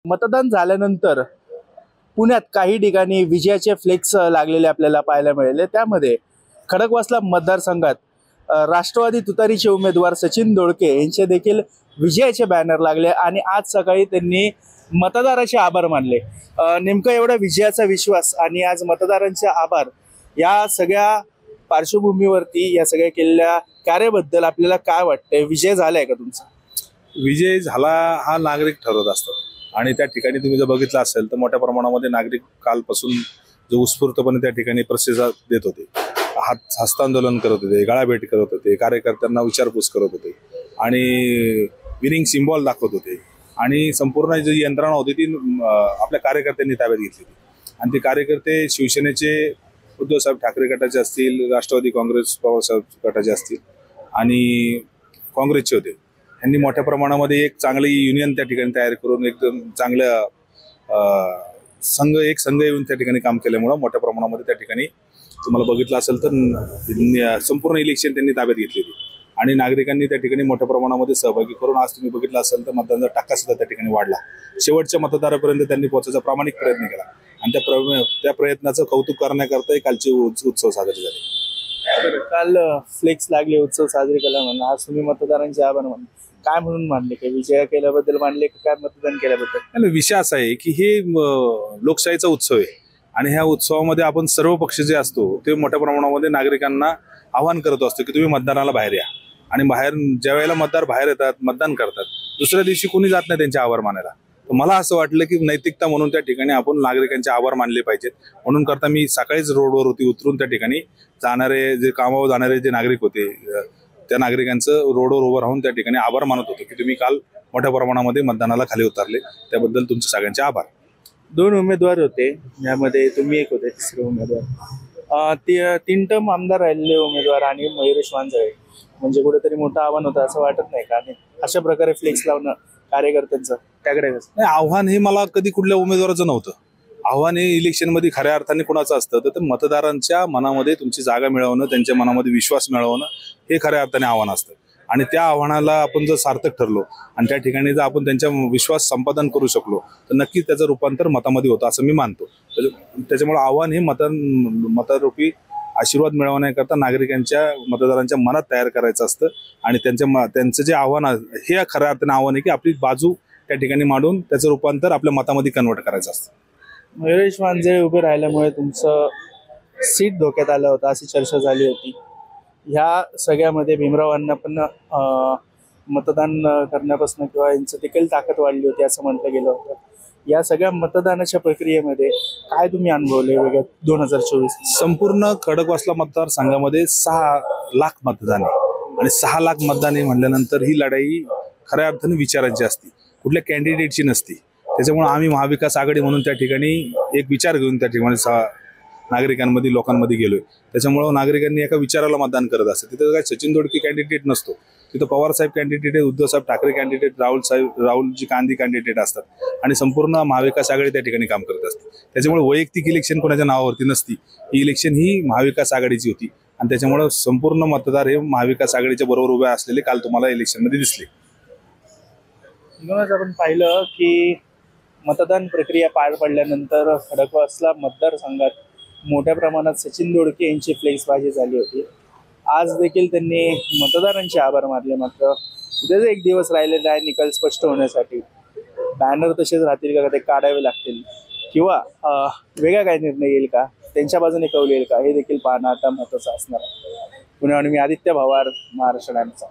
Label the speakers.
Speaker 1: मतदान झाल्यानंतर पुण्यात काही ठिकाणी विजयाचे फ्लेक्स लागलेले आपल्याला पाहायला मिळाले। त्यामध्ये खडकवासला मतदारसंघात राष्ट्रवादी तुतारीचे उमेदवार सचिन दोळके यांचे देखील विजयाचे बॅनर लागले आणि आज सकाळी त्यांनी मतदाराचे आभार मानले। नेमका एवढा विजयाचा विश्वास आणि आज मतदारांचे आभार या सगळ्या पार्श्वभूमीवरती या सगळ्या केलेल्या कार्याबद्दल आपल्याला काय वाटतंय? विजय झालाय का तुमचा?
Speaker 2: विजय झाला हा नागरिक ठरवत असतात आणि त्या ठिकाणी तुम्ही जर बघितलं असेल तर मोठ्या प्रमाणामध्ये नागरिक कालपासून जो उत्स्फूर्तपणे त्या ठिकाणी प्रतिसाद देत होते, हस्तांदोलन करत होते, गाळाभेट करत होते, कार्यकर्त्यांना विचारपूस करत होते आणि विनिंग सिम्बॉल दाखवत होते आणि संपूर्ण जी यंत्रणा होती ती आपल्या कार्यकर्त्यांनी ताब्यात घेतली होती आणि ते कार्यकर्ते शिवसेनेचे उद्धवसाहेब ठाकरे गटाचे असतील, राष्ट्रवादी काँग्रेस पवारसाहेब गटाचे असतील आणि काँग्रेसचे होते। यांनी मोठ्या प्रमाणामध्ये एक चांगली युनियन त्या ठिकाणी तयार करून एकदम चांगल्या संघ येऊन त्या ठिकाणी काम केल्यामुळं मोठ्या प्रमाणामध्ये त्या ठिकाणी तुम्हाला बघितलं असेल तर संपूर्ण इलेक्शन त्यांनी ताब्यात घेतली होती आणि नागरिकांनी त्या ठिकाणी मोठ्या प्रमाणामध्ये सहभागी करून आज तुम्ही बघितलं असेल तर मतदानाचा टक्का सुद्धा त्या ठिकाणी वाढला। शेवटच्या मतदारापर्यंत त्यांनी पोहोचायचा प्रामाणिक प्रयत्न केला आणि त्या प्रयत्नाचं कौतुक करण्याकरता कालचे उत्सव साजरे झाले।
Speaker 1: काल फ्लेक्स लागले, उत्सव साजरे केला म्हणून आज तुम्ही मतदारांचे आभार मानले, काय म्हणून मानले? की विजय केल्याबद्दल मानले की काय मतदान केल्याबद्दल?
Speaker 2: विषय असा आहे की हे लोकशाहीचा उत्सव आहे आणि ह्या उत्सवामध्ये आपण सर्व पक्ष जे असतो ते मोठ्या प्रमाणामध्ये नागरिकांना आवाहन करत असतो की तुम्ही मतदानाला बाहेर या आणि बाहेर ज्या वेळेला मतदार बाहेर येतात, मतदान करतात, दुसऱ्या दिवशी कोणी जात नाही त्यांचे आभार मानायला। तर मला असं वाटलं की नैतिकता म्हणून त्या ठिकाणी आपण नागरिकांचे आभार मानले पाहिजेत। म्हणून करता मी सकाळीच रोडवरती उतरून त्या ठिकाणी जाणारे जे कामावर जाणारे जे नागरिक होते त्या नागरिकांचं रोडवर उभं राहून त्या ठिकाणी आभार मानत होतो की तुम्ही काल मोठ्या प्रमाणामध्ये मतदानाला खाली उतरले, त्याबद्दल तुमचे सगळ्यांचे आभार।
Speaker 1: दोन उमेदवार होते, यामध्ये तुम्ही एक होते, तिसरे उमेदवार, 3 टर्म आमदार राहिलेले उमेदवार आणि मयुरेश वांजळे, म्हणजे कुठेतरी मोठं आव्हान होतं असं वाटत नाही का? आणि अशा प्रकारे फ्लेक्स लावणं कार्यकर्त्यांचं त्याकडे
Speaker 2: नाही, आव्हान हे मला कधी कुठल्या उमेदवाराचं नव्हतं। आव्हान हे इलेक्शनमध्ये खऱ्या अर्थाने कोणाचं असतं तर मतदारांच्या मनामध्ये तुमची जागा मिळवणं, त्यांच्या मनामध्ये विश्वास मिळवणं हे खऱ्या अर्थाने आव्हान असतं आणि त्या आव्हानाला आपण जर सार्थक ठरलो आणि त्या ठिकाणी जर आपण त्यांच्या विश्वास संपादन करू शकलो तर नक्कीच त्याचं रूपांतर मतामध्ये होतं असं मी मानतो। त्याच्यामुळे आव्हान हे मतरूपी आशीर्वाद मिळवण्याकरता नागरिकांच्या मतदारांच्या मनात तयार करायचं असतं आणि त्यांचं जे आव्हान हे खऱ्या अर्थाने आव्हान आहे की आपली बाजू त्या ठिकाणी मांडून त्याचं रूपांतर आपल्या मतामध्ये कन्वर्ट करायचं असतं।
Speaker 1: मयुरेश वांजळे उभे राहिल्यामुळे तुमचं सीट धोक्यात आलं होतं अशी चर्चा झाली होती। ह्या सगळ्यामध्ये भीमरावांना पण मतदान करण्यापासून किंवा यांचं देखील ताकद वाढली होती असं म्हटलं गेलं होतं। या सगळ्या मतदानाच्या प्रक्रियेमध्ये काय तुम्ही अनुभवले वेगळं 2024?
Speaker 2: संपूर्ण खडकवासला मतदारसंघामध्ये 6 लाख मतदान आहे आणि 6 लाख मतदान आहे म्हटल्यानंतर ही लढाई खऱ्या अर्थाने विचारांची असते, कुठल्या कॅन्डिडेटची नसती। त्याच्यामुळे आम्ही महाविकास आघाडी म्हणून त्या ठिकाणी एक विचार घेऊन त्या ठिकाणी नागरिकांमध्ये लोकांमध्ये गेलोय। त्याच्यामुळे नागरिकांनी एका विचाराला मतदान करत असतं। तिथं काय सचिन दोळके कॅन्डिडेट नसतो, तिथं पवारसाहेब कॅन्डिडेट आहे, उद्धवसाहेब ठाकरे कॅन्डिडेट, राहुलजी गांधी कॅन्डिडेट असतात आणि संपूर्ण महाविकास आघाडी त्या ठिकाणी काम करत असते। त्याच्यामुळे वैयक्तिक इलेक्शन कोणाच्या नावावरती नसती, ही इलेक्शन ही महाविकास आघाडीची होती आणि त्याच्यामुळे संपूर्ण मतदार हे महाविकास आघाडीच्या बरोबर उभे असलेले काल तुम्हाला इलेक्शनमध्ये दिसले।
Speaker 1: म्हणूनच आपण पाहिलं की मतदान प्रक्रिया पार पडल्यानंतर खडकवासला मतदारसंघात मोठ्या प्रमाणात सचिन दोळके यांची फ्लेक्सबाजी झाली होती। आज देखील त्यांनी मतदारांचे आभार मानले। मात्र उद्याच एक दिवस राहिलेला आहे निकाल स्पष्ट होण्यासाठी। बॅनर तसेच राहतील का, ते काढावे लागतील किंवा वेगळा काय निर्णय येईल का, त्यांच्या बाजूने कौल येईल का, हे देखील पाहणं आता महत्त्वाचं असणार आहे। पुण्याहून मी आदित्य भवार, महाराष्ट्र टाइम्स।